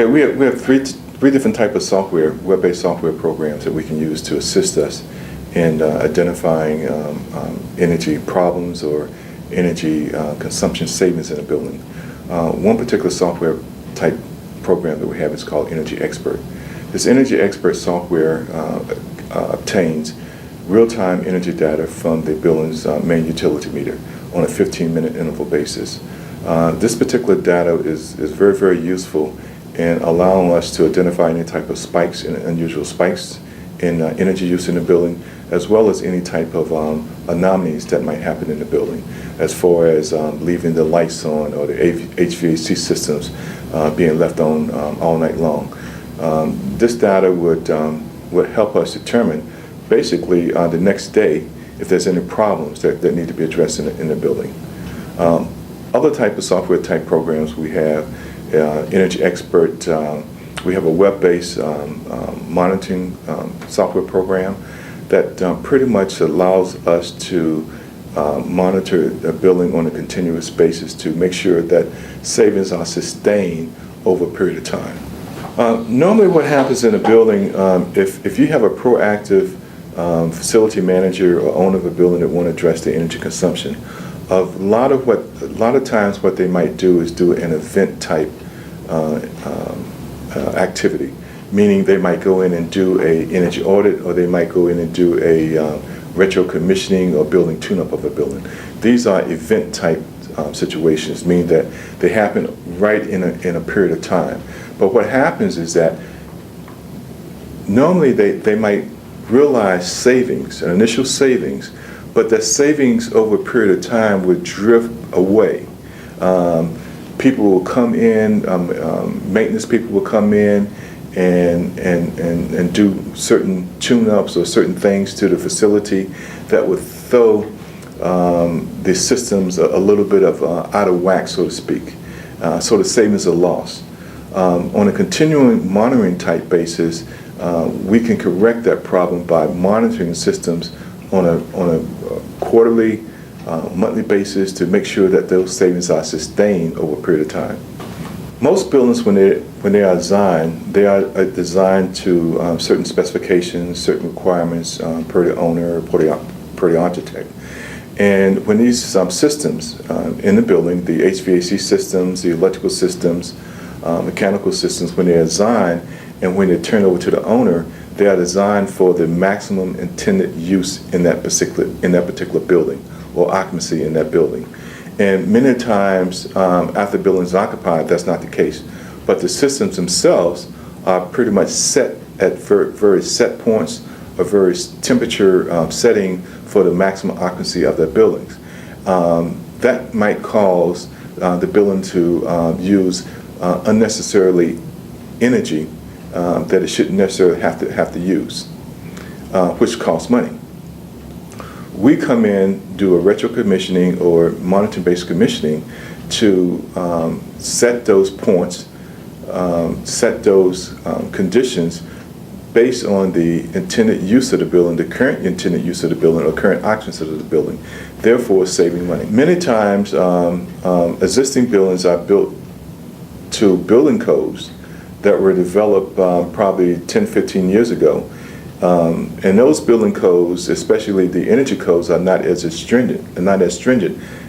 Okay, we have three different types of software, web-based software programs that we can use to assist us in identifying energy problems or energy consumption savings in a building. One particular software type program that we have is called Energy Expert. This Energy Expert software obtains real-time energy data from the building's main utility meter on a 15-minute interval basis. This particular data is very, very useful in allowing us to identify any type of spikes and unusual spikes in energy use in the building, as well as any type of anomalies that might happen in the building, as far as leaving the lights on or the HVAC systems being left on all night long. This data would help us determine basically the next day if there's any problems that need to be addressed in the building. Other type of software type programs we have, Energy Expert, we have a web-based monitoring software program that pretty much allows us to monitor the building on a continuous basis to make sure that savings are sustained over a period of time. Normally what happens in a building, if you have a proactive facility manager or owner of a building that want to address the energy consumption, a lot of times what they might do is do an event type activity, meaning they might go in and do a energy audit, or they might go in and do a retro commissioning or building tune-up of a building. These are event type situations, meaning that they happen right in a period of time. But what happens is that normally they might realize savings, an initial savings, but that savings over a period of time would drift away. People will come in, maintenance people will come in and do certain tune-ups or certain things to the facility that would throw the systems a little bit of out of whack, so to speak. So the savings are lost. On a continuing monitoring type basis, we can correct that problem by monitoring systems on a quarterly, monthly basis to make sure that those savings are sustained over a period of time. Most buildings, when they are designed to certain specifications, certain requirements per the owner, per the architect. And when these systems in the building, the HVAC systems, the electrical systems, mechanical systems, when they're designed and when they're turned over to the owner, they are designed for the maximum intended use in that particular building or occupancy in that building. And many times after the building is occupied, that's not the case. But the systems themselves are pretty much set at very set points, a very temperature setting for the maximum occupancy of their buildings. That might cause the building to use unnecessarily energy that it shouldn't necessarily have to use, which costs money. We come in, do a retro commissioning or monitoring-based commissioning to set those points, set those conditions based on the intended use of the building, the current intended use of the building, or current occupancy of the building, therefore saving money. Many times, existing buildings are built to building codes that were developed probably 10, 15 years ago. And those building codes, especially the energy codes, are not as stringent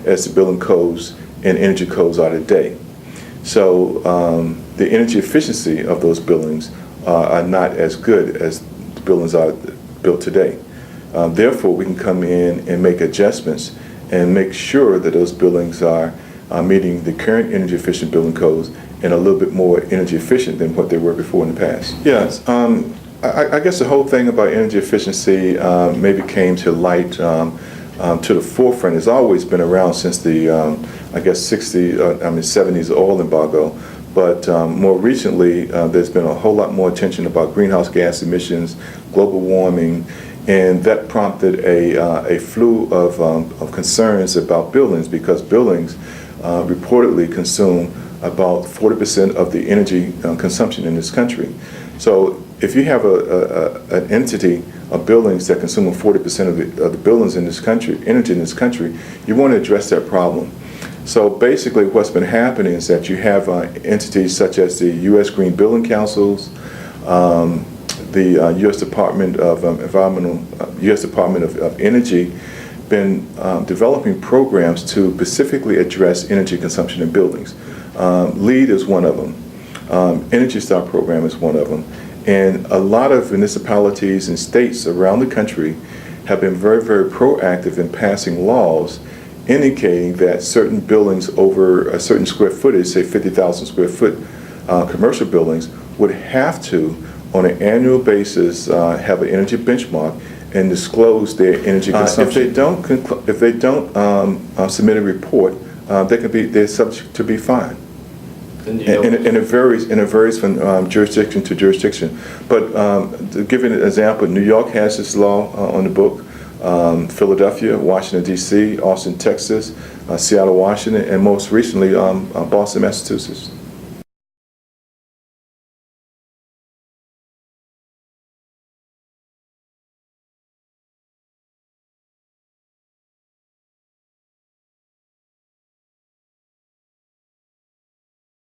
as the building codes and energy codes are today. So the energy efficiency of those buildings are not as good as the buildings are built today. Therefore, we can come in and make adjustments and make sure that those buildings are meeting the current energy efficient building codes and a little bit more energy efficient than what they were before in the past. Yes, I guess the whole thing about energy efficiency maybe came to light to the forefront. It's always been around since the I guess 70s oil embargo, but more recently there's been a whole lot more attention about greenhouse gas emissions, global warming, and that prompted a slew of concerns about buildings, because buildings reportedly consume about 40% of the energy consumption in this country. So if you have an entity of buildings that consume 40% of the buildings in this country, energy in this country, you want to address that problem. So basically what's been happening is that you have entities such as the U.S. Green Building Councils, the U.S. Department of U.S. Department of Energy, been developing programs to specifically address energy consumption in buildings. LEED is one of them. Energy Star program is one of them. And a lot of municipalities and states around the country have been very, very proactive in passing laws indicating that certain buildings over a certain square footage, say 50,000 square foot commercial buildings, would have to, on an annual basis, have an energy benchmark and disclose their energy consumption. If they don't submit a report, they're subject to be fined. And it varies from jurisdiction to jurisdiction. But to give you an example, New York has this law on the book. Philadelphia, Washington, D.C., Austin, Texas, Seattle, Washington, and most recently Boston, Massachusetts.